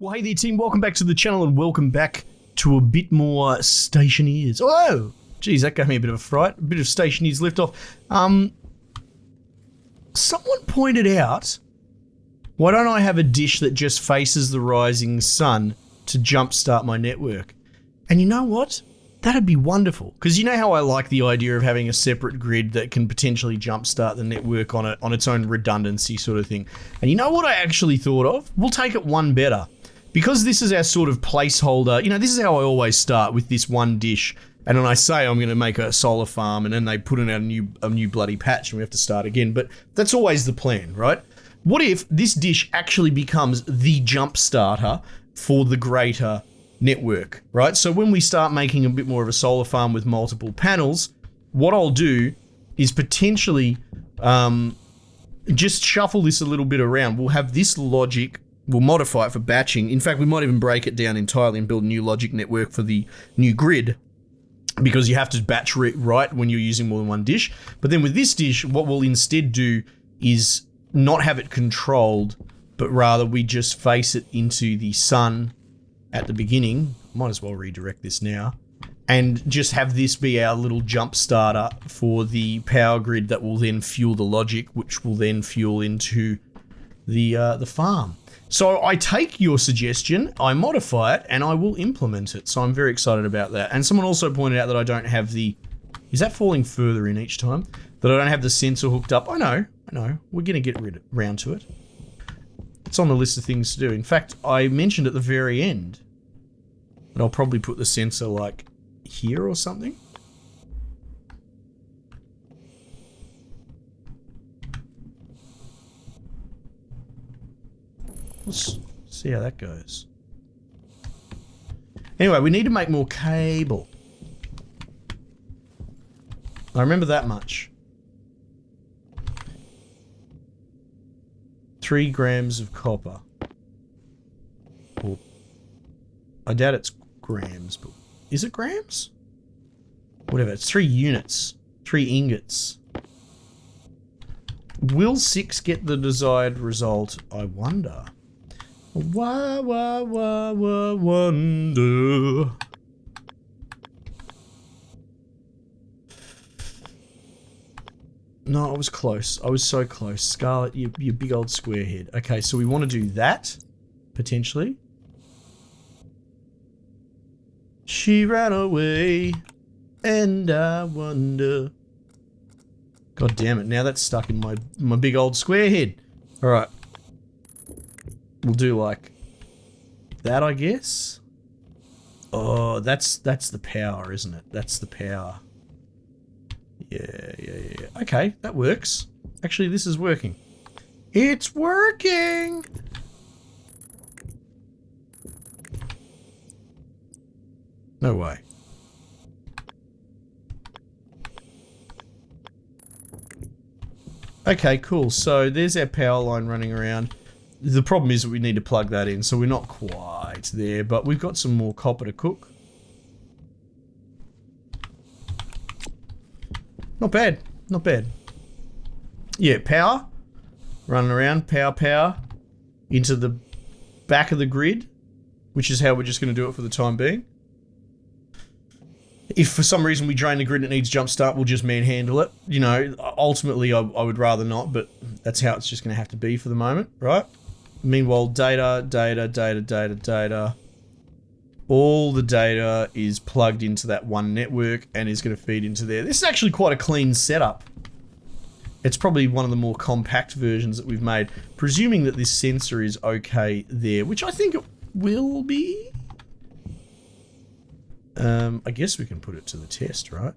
Well, hey there, team. Welcome back to the channel and welcome back to a bit more Stationeers. Oh, geez, that gave me a bit of a fright. A bit of Stationeers liftoff. Someone pointed out, why don't I have a dish that just faces the rising sun to jumpstart my network? And you know what? That'd be wonderful. Because you know how I like the idea of having a separate grid that can potentially jumpstart the network on its own redundancy sort of thing. And you know what I actually thought of? We'll take it one better. Because this is our sort of placeholder, you know, this is how I always start with this one dish. And when I say I'm going to make a solar farm and then they put in a new bloody patch and we have to start again. But that's always the plan, right? What if this dish actually becomes the jump starter for the greater network, right? So when we start making a bit more of a solar farm with multiple panels, what I'll do is potentially just shuffle this a little bit around. We'll have this logic. We'll modify it for batching. In fact, we might even break it down entirely and build a new logic network for the new grid, because you have to batch right when you're using more than one dish. But then with this dish, what we'll instead do is not have it controlled, but rather we just face it into the sun at the beginning. Might as well redirect this now. And just have this be our little jump starter for the power grid that will then fuel the logic, which will then fuel into the farm. So I take your suggestion, I modify it, and I will implement it. So I'm very excited about that. And someone also pointed out that I don't have the... Is that falling further in each time? That I don't have the sensor hooked up. I know. We're going to get round to it. It's on the list of things to do. In fact, I mentioned at the very end that I'll probably put the sensor like here or something. Let's see how that goes. Anyway, we need to make more cable. I remember that much. 3 grams of copper. Well, I doubt it's grams, but is it grams? Whatever, it's 3 units. 3 ingots. Will 6 get the desired result? I wonder. Why, wonder. No, I was close. I was so close. Scarlet, you big old square head. Okay, so we want to do that, potentially. She ran away, and I wonder. God damn it, now that's stuck in my big old square head. Alright. We'll do like that, I guess. Oh, that's the power, isn't it? That's the power. Yeah. Okay, that works. Actually, this is working. It's working! No way. Okay, cool. So there's our power line running around. The problem is that we need to plug that in, so we're not quite there, but we've got some more copper to cook. Not bad. Not bad. Yeah, power. Running around. Power. Into the back of the grid, which is how we're just going to do it for the time being. If for some reason we drain the grid and it needs jump start, we'll just manhandle it. You know, ultimately I would rather not, but that's how it's just going to have to be for the moment, right? Meanwhile, data. All the data is plugged into that one network and is going to feed into there. This is actually quite a clean setup. It's probably one of the more compact versions that we've made, presuming that this sensor is okay there, which I think it will be. I guess we can put it to the test, right?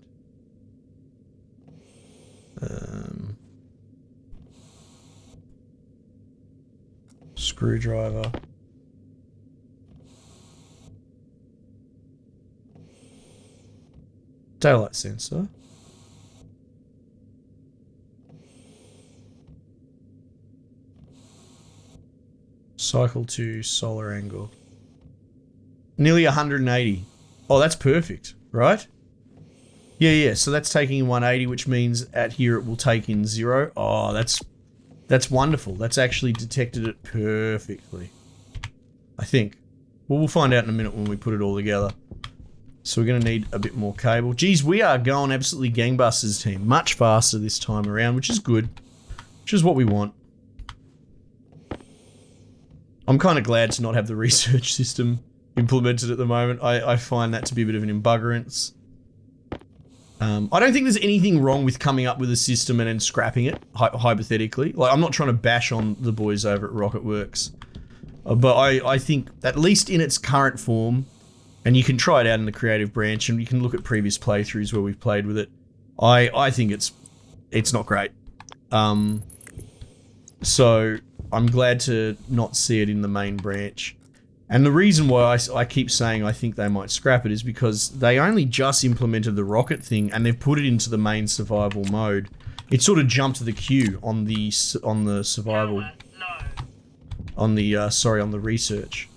Screwdriver. Daylight sensor. Cycle to solar angle. Nearly 180. Oh, that's perfect, right? Yeah, so that's taking in 180, which means at here it will take in 0. Oh, that's wonderful. That's actually detected it perfectly. I think. Well, we'll find out in a minute when we put it all together. So we're going to need a bit more cable. Geez, we are going absolutely gangbusters, team. Much faster this time around, which is good. Which is what we want. I'm kind of glad to not have the research system implemented at the moment. I find that to be a bit of an embuggerance. I don't think there's anything wrong with coming up with a system and then scrapping it, hypothetically. Like, I'm not trying to bash on the boys over at Rocketworks. But I think, at least in its current form, and you can try it out in the creative branch, and you can look at previous playthroughs where we've played with it, I think it's not great. So I'm glad to not see it in the main branch. And the reason why I keep saying I think they might scrap it is because they only just implemented the rocket thing and they've put it into the main survival mode. It sort of jumped to the queue on the survival, on the research.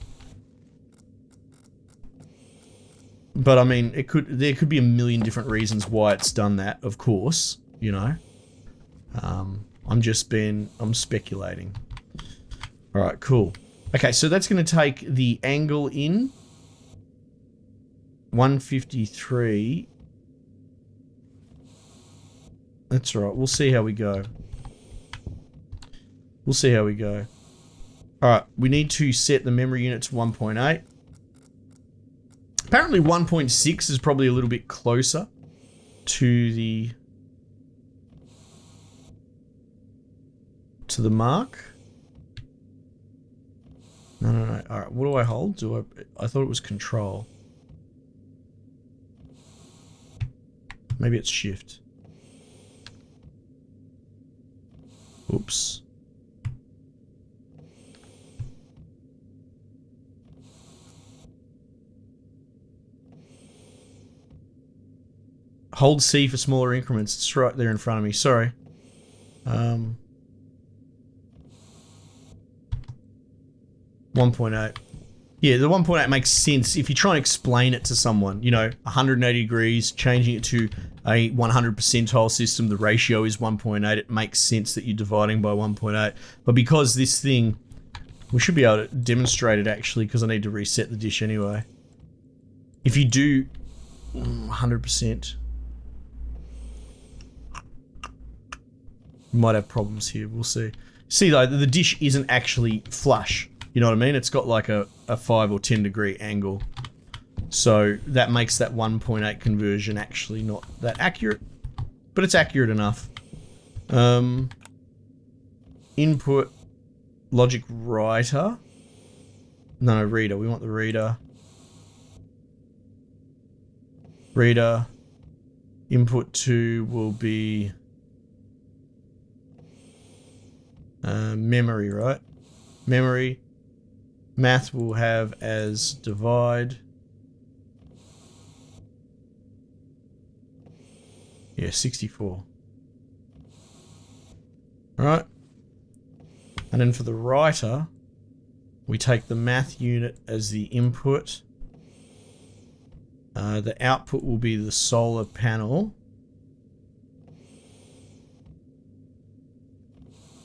But I mean, there could be a million different reasons why it's done that. Of course, you know. I'm speculating. All right, cool. Okay, so that's going to take the angle in 153. That's right. We'll see how we go. We'll see how we go. All right, we need to set the memory unit to 1.8. Apparently 1.6 is probably a little bit closer to the mark. No. All right, what do I hold? I thought it was control. Maybe it's shift. Oops. Hold C for smaller increments. It's right there in front of me. Sorry. 1.8. Yeah, the 1.8 makes sense if you try and explain it to someone. You know, 180 degrees, changing it to a 100 percentile system, the ratio is 1.8. It makes sense that you're dividing by 1.8. But because this thing, we should be able to demonstrate it actually, because I need to reset the dish anyway. If you do 100%, you might have problems here. We'll see. See though, the dish isn't actually flush. You know what I mean? It's got like a 5 or 10 degree angle. So that makes that 1.8 conversion actually not that accurate. But it's accurate enough. Input logic writer. No, reader. We want the reader. Reader. Input 2 will be memory, right? Memory. Math will have as divide. Yeah, 64. Alright. And then for the writer, we take the math unit as the input. The output will be the solar panel.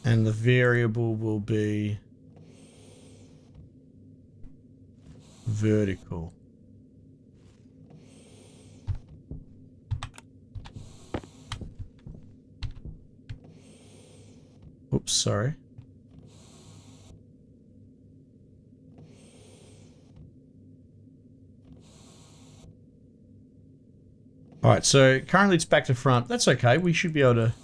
And the variable will be vertical. Oops, sorry. Alright, so currently it's back to front. That's okay, we should be able to...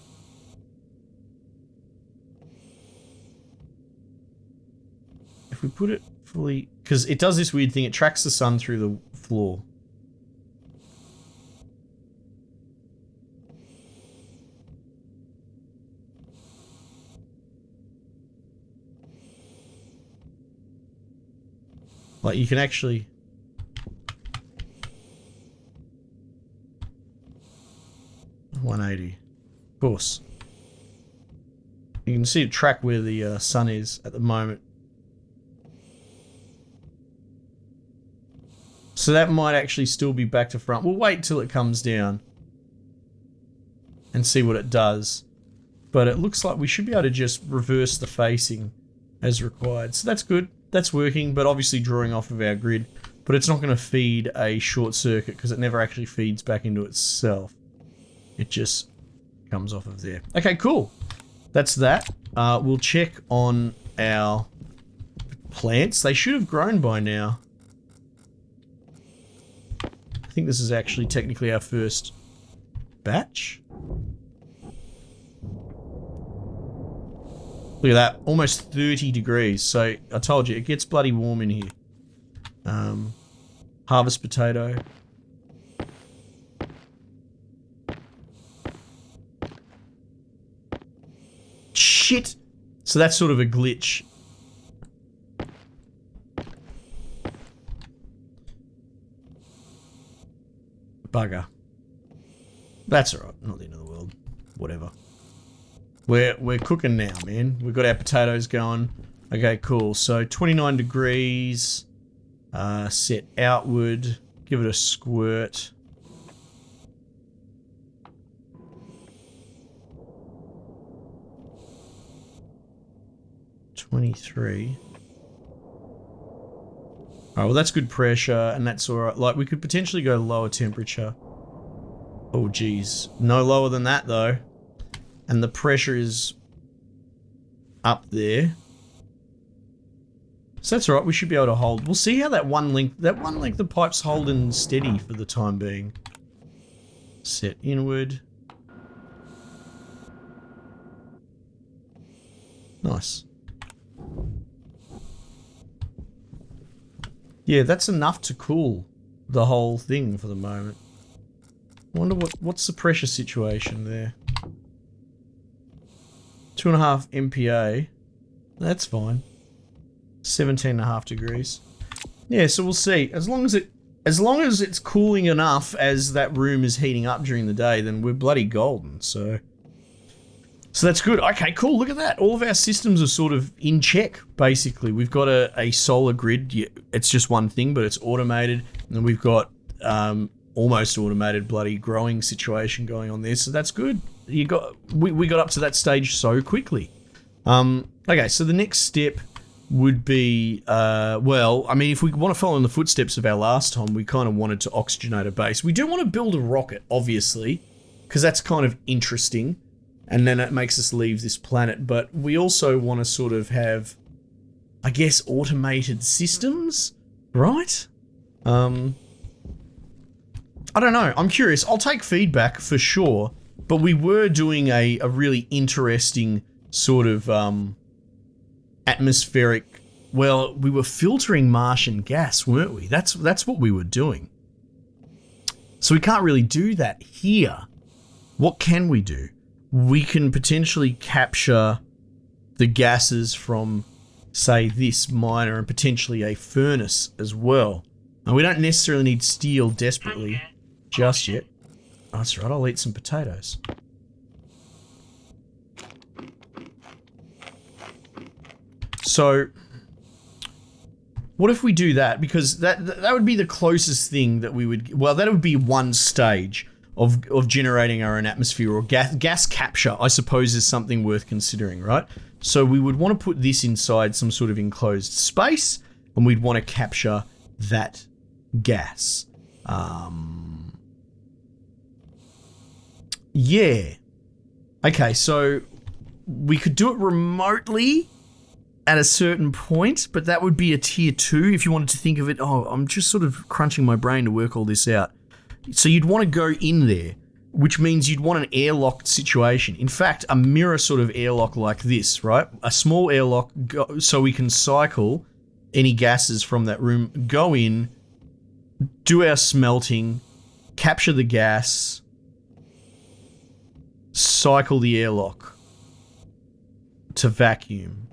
If we put it fully... Because it does this weird thing, it tracks the sun through the floor. Like, you can actually... $180. Of course. You can see it track where the sun is at the moment. So that might actually still be back to front. We'll wait till it comes down and see what it does. But it looks like we should be able to just reverse the facing as required. So that's good. that's working, but obviously drawing off of our grid. But it's not going to feed a short circuit because it never actually feeds back into itself. It just comes off of there. Okay, cool. That's that. We'll check on our plants. They should have grown by now. I think this is actually technically our first batch. Look at that, almost 30 degrees. So I told you, it gets bloody warm in here. Harvest potato. Shit! So that's sort of a glitch. Bugger. That's alright, not the end of the world. Whatever. We're cooking now, man. We've got our potatoes going. Okay, cool. So 29 degrees. Set outward. Give it a squirt. $23. Alright, well that's good pressure, and that's alright. Like, we could potentially go lower temperature. Oh, geez. No lower than that, though. And the pressure is up there. So that's alright, we should be able to hold. We'll see how that one length of pipe's holding steady for the time being. Set inward. Nice. Yeah, that's enough to cool the whole thing for the moment. I wonder what's the pressure situation there. 2.5 MPa. That's fine. 17.5 degrees. Yeah, so we'll see. As long as it's cooling enough as that room is heating up during the day, then we're bloody golden. So that's good. Okay, cool. Look at that. All of our systems are sort of in check, basically. We've got a solar grid. Yeah, it's just one thing, but it's automated. And then we've got almost automated bloody growing situation going on there. So that's good. We got up to that stage so quickly. Okay, so the next step would be, well, I mean, if we want to follow in the footsteps of our last time, we kind of wanted to oxygenate a base. We do want to build a rocket, obviously, because that's kind of interesting. And then it makes us leave this planet. But we also want to sort of have, I guess, automated systems, right? I don't know. I'm curious. I'll take feedback for sure. But we were doing a really interesting sort of atmospheric... Well, we were filtering Martian gas, weren't we? That's what we were doing. So we can't really do that here. What can we do? We can potentially capture the gases from, say, this miner and potentially a furnace as well. And we don't necessarily need steel desperately just yet. Oh, that's right, I'll eat some potatoes. So, what if we do that? Because that would be the closest thing that we would... Well, that would be one stage of generating our own atmosphere, or gas capture, I suppose, is something worth considering, right? So we would want to put this inside some sort of enclosed space, and we'd want to capture that gas. Yeah. Okay, so we could do it remotely at a certain point, but that would be a tier 2 if you wanted to think of it. Oh, I'm just sort of crunching my brain to work all this out. So you'd want to go in there, which means you'd want an airlocked situation. In fact, a mirror sort of airlock like this, right? A small airlock so we can cycle any gases from that room, go in, do our smelting, capture the gas, cycle the airlock to vacuum.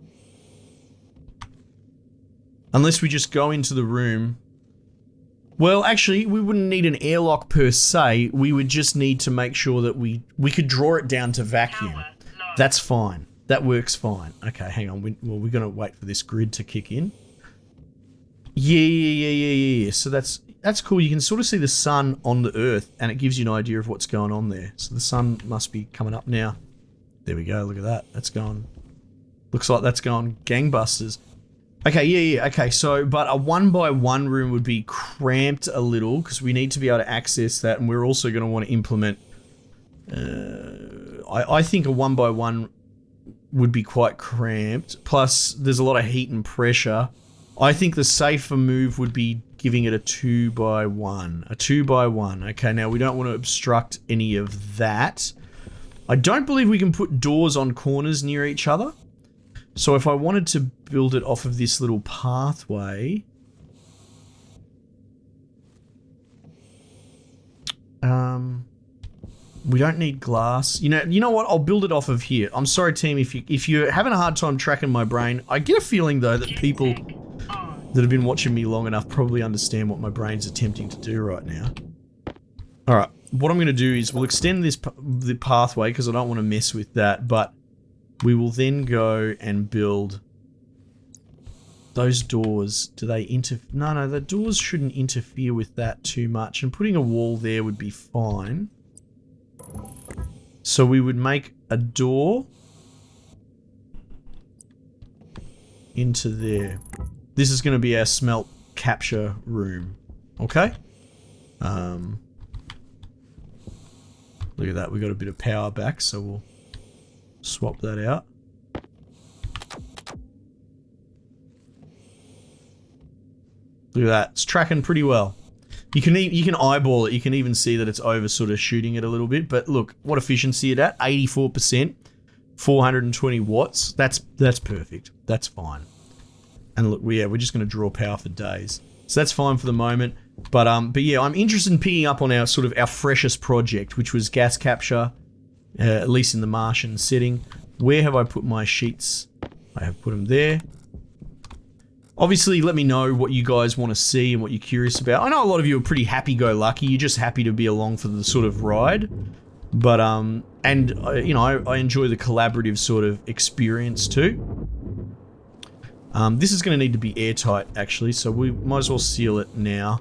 Unless we just go into the room. Well, actually, we wouldn't need an airlock per se. We would just need to make sure that we could draw it down to vacuum. That's fine. That works fine. Okay, hang on. We're going to wait for this grid to kick in. Yeah. So that's cool. You can sort of see the sun on the Earth, and it gives you an idea of what's going on there. So the sun must be coming up now. There we go. Look at that. That's going... Looks like that's going gangbusters. Okay, yeah. Okay, so, but a 1x1 room would be cramped a little because we need to be able to access that, and we're also going to want to implement. I think a 1x1 would be quite cramped. Plus, there's a lot of heat and pressure. I think the safer move would be giving it a 2x1. A 2x1. Okay, now we don't want to obstruct any of that. I don't believe we can put doors on corners near each other. So if I wanted to build it off of this little pathway, we don't need glass. You know what? I'll build it off of here. I'm sorry, team, if you're having a hard time tracking my brain. I get a feeling though that people that have been watching me long enough probably understand what my brain's attempting to do right now. All right, what I'm going to do is we'll extend the pathway because I don't want to mess with that, but we will then go and build those doors. Do they No, the doors shouldn't interfere with that too much, and putting a wall there would be fine. So we would make a door into there. This is going to be our smelt capture room. Okay? Look at that. We got a bit of power back, so we'll swap that out. Look at that. It's tracking pretty well. You can eyeball it. You can even see that it's over sort of shooting it a little bit. But look, what efficiency it at? 84%, 420 watts. That's perfect. That's fine. And look, we're just going to draw power for days. So that's fine for the moment. But yeah, I'm interested in picking up on our freshest project, which was gas capture, at least in the Martian setting. Where have I put my sheets? I have put them there. Obviously, let me know what you guys want to see and what you're curious about. I know a lot of you are pretty happy-go-lucky. You're just happy to be along for the sort of ride. But, you know, I enjoy the collaborative sort of experience too. This is going to need to be airtight, actually, so we might as well seal it now.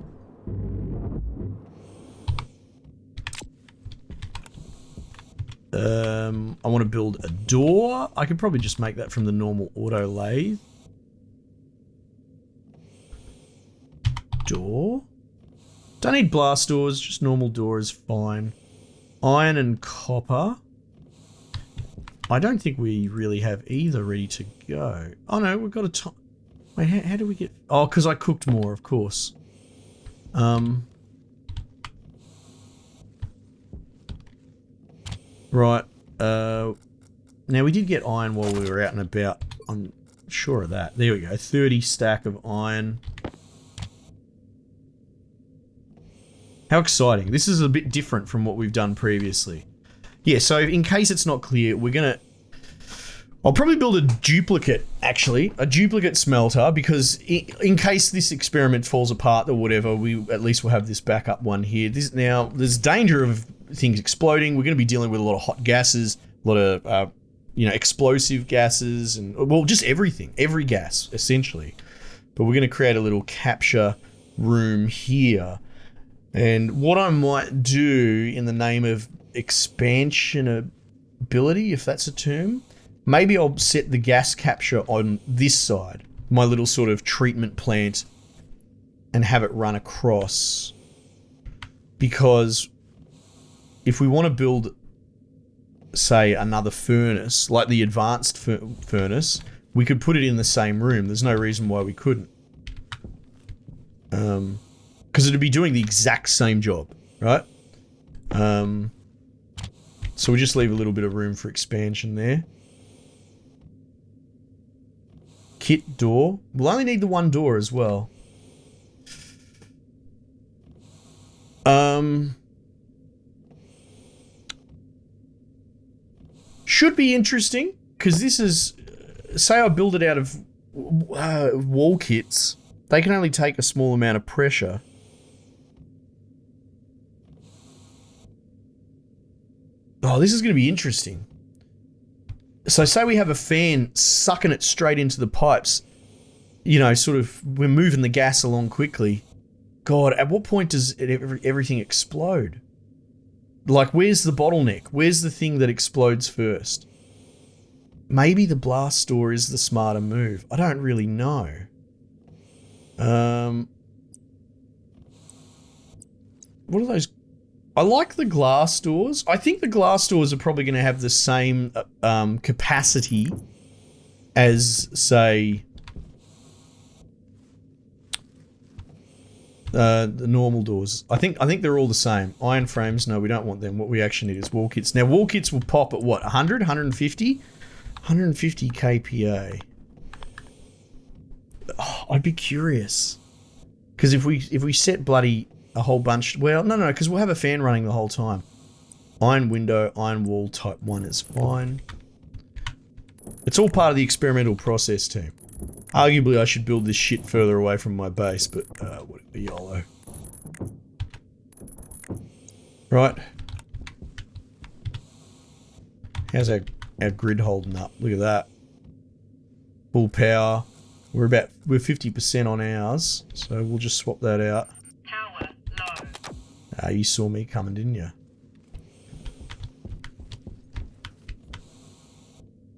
I want to build a door. I could probably just make that from the normal auto lathe. Door. Don't need blast doors, just normal door is fine. Iron and copper. I don't think we really have either ready to go. Oh no, we've got a top. Wait, how do we get... Oh, because I cooked more, of course. Right. Now we did get iron while we were out and about. I'm sure of that. There we go. 30 stack of iron. How exciting. This is a bit different from what we've done previously. Yeah, so in case it's not clear, we're going to... I'll probably build a duplicate, actually. A duplicate smelter, because in case this experiment falls apart or whatever, we at least will have this backup one here. Now, there's danger of things exploding. We're going to be dealing with a lot of hot gases, a lot of, you know, explosive gases, and, well, just everything. Every gas, essentially. But we're going to create a little capture room here. And what I might do in the name of expansionability, if that's a term, maybe I'll set the gas capture on this side, my little sort of treatment plant, and have it run across. Because if we want to build, say, another furnace, like the advanced furnace, we could put it in the same room. There's no reason why we couldn't. Because it'd be doing the exact same job, right? So we just leave a little bit of room for expansion there. Kit door. We'll only need the one door as well. Should be interesting, because this is... Say I build it out of wall kits. They can only take a small amount of pressure. Oh, this is going to be interesting. So say we have a fan sucking it straight into the pipes. You know, sort of, we're moving the gas along quickly. God, at what point does everything explode? Like, where's the bottleneck? Where's the thing that explodes first? Maybe the blast door is the smarter move. I don't really know. What are those? I like the glass doors. I think the glass doors are probably going to have the same capacity as, say, the normal doors. I think they're all the same. Iron frames, no, we don't want them. What we actually need is wall kits. Now, wall kits will pop at what? 100? 150? 150 kPa. Oh, I'd be curious. Because if we set bloody a whole bunch... Well, no, because we'll have a fan running the whole time. Iron window, iron wall, type 1 is fine. It's all part of the experimental process, team. Arguably, I should build this shit further away from my base, but what a YOLO. Right. How's our grid holding up? Look at that. Full power. We're 50% on ours, so we'll just swap that out. Power low. Ah, you saw me coming, didn't you?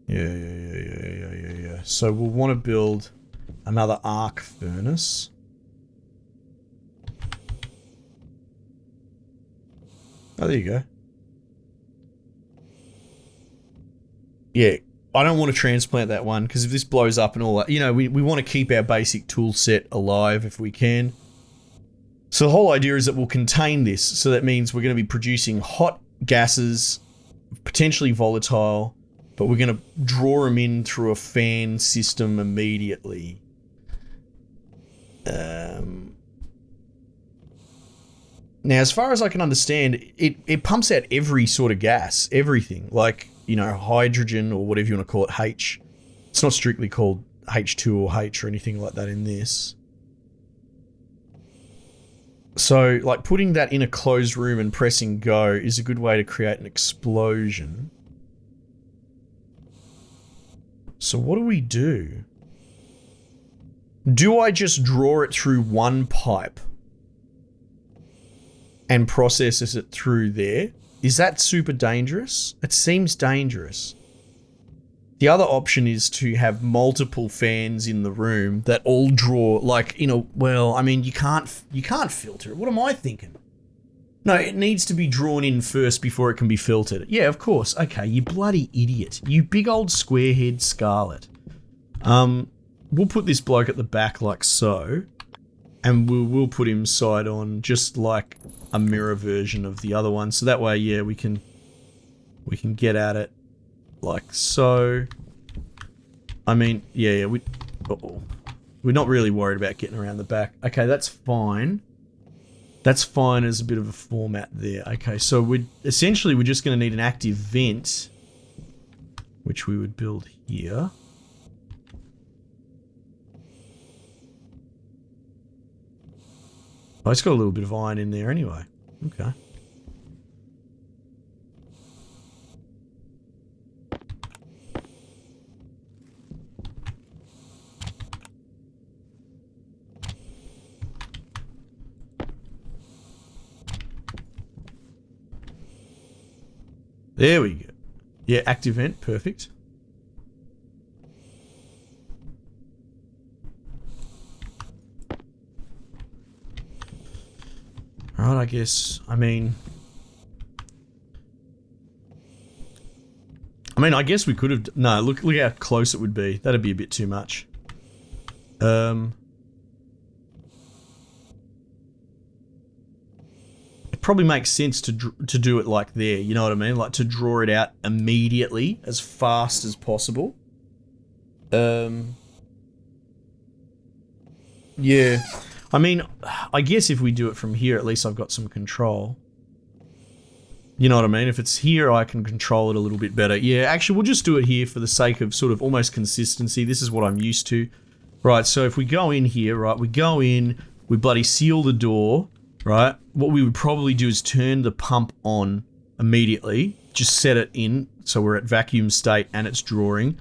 Yeah. So we'll want to build another arc furnace. Oh, there you go. Yeah, I don't want to transplant that one, because if this blows up and all that, you know, we want to keep our basic tool set alive if we can. So the whole idea is that we'll contain this, so that means we're going to be producing hot gases, potentially volatile, but we're going to draw them in through a fan system immediately. Now, as far as I can understand, it pumps out every sort of gas, everything, like, you know, hydrogen or whatever you want to call it, H. It's not strictly called H2 or H or anything like that in this. So, like, putting that in a closed room and pressing go is a good way to create an explosion. So what do we do? Do I just draw it through one pipe and process it through there? Is that super dangerous? It seems dangerous. The other option is to have multiple fans in the room that all draw, like, you know, well, I mean, you can't filter it. What am I thinking? No, it needs to be drawn in first before it can be filtered. Yeah, of course. Okay, you bloody idiot. You big old squarehead Scarlet. We'll put this bloke at the back like so, and we'll put him side on, just like a mirror version of the other one. So that way, yeah, we can get at it like so. I mean, yeah, we're not really worried about getting around the back. Okay, that's fine. That's fine as a bit of a format there. Okay, so we're just going to need an active vent, which we would build here. Oh, it's got a little bit of iron in there anyway. Okay. There we go. Yeah, active vent, perfect. Right, I guess, I guess we could have, no, look how close it would be. That'd be a bit too much. It probably makes sense to do it like there, you know what I mean? Like to draw it out immediately, as fast as possible. Yeah. I mean, I guess if we do it from here, at least I've got some control. You know what I mean? If it's here, I can control it a little bit better. Yeah, actually, we'll just do it here for the sake of sort of almost consistency. This is what I'm used to. Right, so if we go in here, right, we go in, we bloody seal the door, right? What we would probably do is turn the pump on immediately. Just set it in, so we're at vacuum state and it's drawing.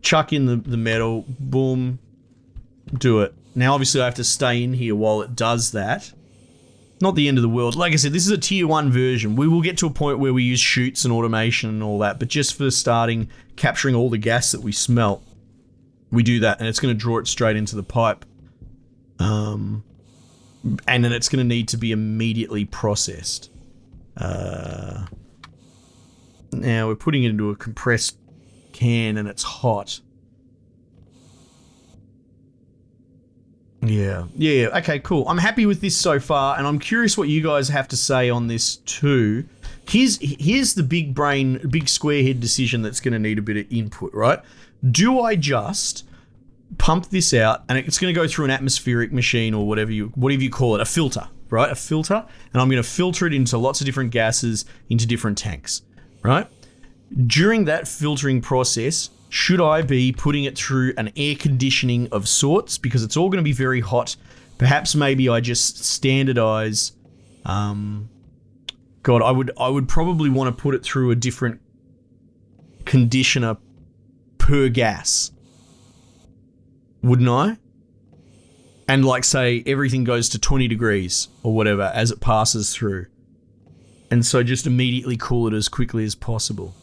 Chuck in the metal, boom, do it. Now, obviously, I have to stay in here while it does that. Not the end of the world. Like I said, this is a tier 1 version. We will get to a point where we use chutes and automation and all that, but just for starting, capturing all the gas that we smelt, we do that, and it's going to draw it straight into the pipe. And then it's going to need to be immediately processed. Now we're putting it into a compressed can and it's hot. Yeah. Okay, cool. I'm happy with this so far, and I'm curious what you guys have to say on this too. Here's the big square head decision that's going to need a bit of input, right? Do I just pump this out and it's going to go through an atmospheric machine or whatever you call it, a filter, right? A filter, and I'm going to filter it into lots of different gases into different tanks, right? During that filtering process, should I be putting it through an air conditioning of sorts? Because it's all going to be very hot. Perhaps maybe I just standardize. I would probably want to put it through a different conditioner per gas. Wouldn't I? And like say everything goes to 20 degrees or whatever as it passes through. And so just immediately cool it as quickly as possible.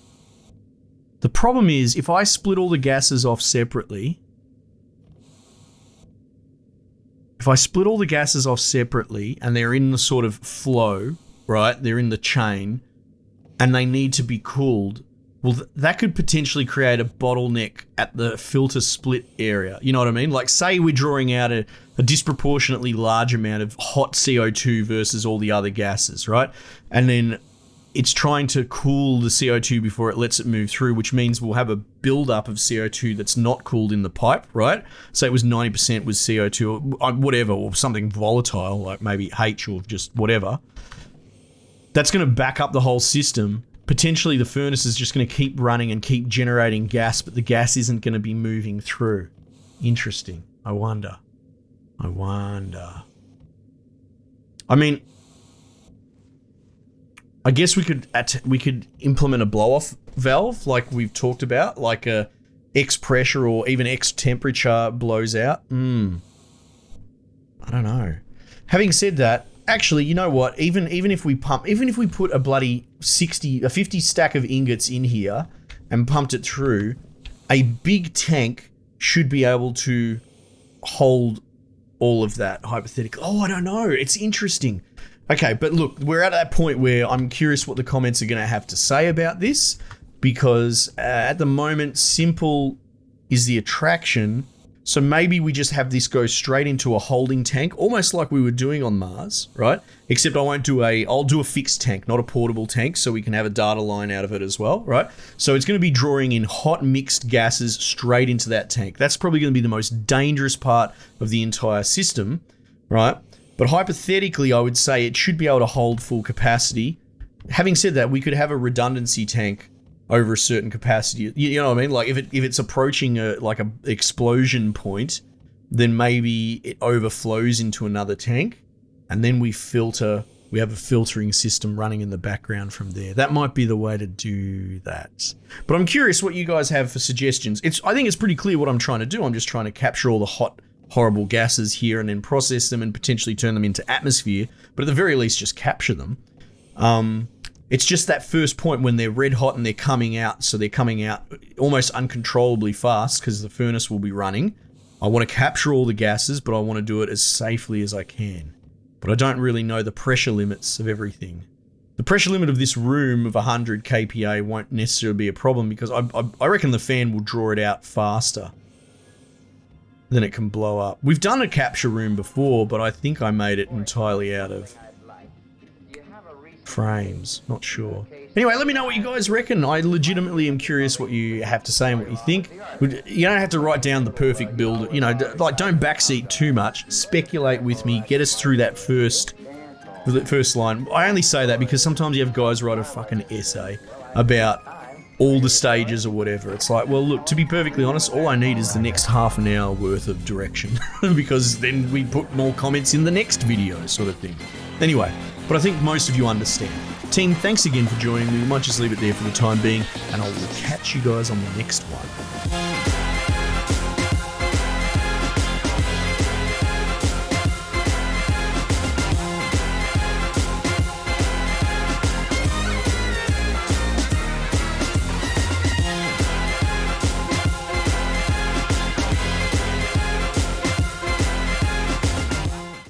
The problem is, if I split all the gases off separately, and they're in the sort of flow, right? They're in the chain, and they need to be cooled, well, that could potentially create a bottleneck at the filter split area. You know what I mean? Like, say we're drawing out a disproportionately large amount of hot CO2 versus all the other gases, right? And then it's trying to cool the CO2 before it lets it move through, which means we'll have a buildup of CO2 that's not cooled in the pipe, right? Say it was 90% was CO2 or whatever, or something volatile, like maybe H or just whatever. That's going to back up the whole system. Potentially the furnace is just going to keep running and keep generating gas, but the gas isn't going to be moving through. Interesting. I wonder. I mean, I guess we could implement a blow-off valve like we've talked about, like a X pressure or even X temperature blows out. I don't know. Having said that, actually, you know what? Even if we put a bloody 50 stack of ingots in here and pumped it through, a big tank should be able to hold all of that hypothetically. Oh, I don't know. It's interesting. Okay, but look, we're at that point where I'm curious what the comments are going to have to say about this, because at the moment, simple is the attraction. So maybe we just have this go straight into a holding tank, almost like we were doing on Mars, right? Except I'll do a fixed tank, not a portable tank, so we can have a data line out of it as well, right? So it's going to be drawing in hot mixed gases straight into that tank. That's probably going to be the most dangerous part of the entire system, right? But hypothetically, I would say it should be able to hold full capacity. Having said that, we could have a redundancy tank over a certain capacity. You know what I mean? Like if it's approaching a explosion point, then maybe it overflows into another tank, and then we have a filtering system running in the background from there. That might be the way to do that. But I'm curious what you guys have for suggestions. I think it's pretty clear what I'm trying to do. I'm just trying to capture all the hot, horrible gases here and then process them and potentially turn them into atmosphere, but at the very least just capture them. It's just that first point when they're red hot and they're coming out, so they're coming out almost uncontrollably fast because the furnace will be running. I want to capture all the gases, but I want to do it as safely as I can. But I don't really know the pressure limits of everything. The pressure limit of this room of 100 kPa won't necessarily be a problem because I reckon the fan will draw it out faster than it can blow up. We've done a capture room before, but I think I made it entirely out of frames. Not sure. Anyway, let me know what you guys reckon. I legitimately am curious what you have to say and what you think. You don't have to write down the perfect build. You know, like don't backseat too much. Speculate with me. Get us through that first line. I only say that because sometimes you have guys write a fucking essay about all the stages or whatever. It's like, well, look, to be perfectly honest, all I need is the next half an hour worth of direction because then we put more comments in the next video sort of thing. Anyway, but I think most of you understand. Team, thanks again for joining me. We might just leave it there for the time being, and I will catch you guys on the next one.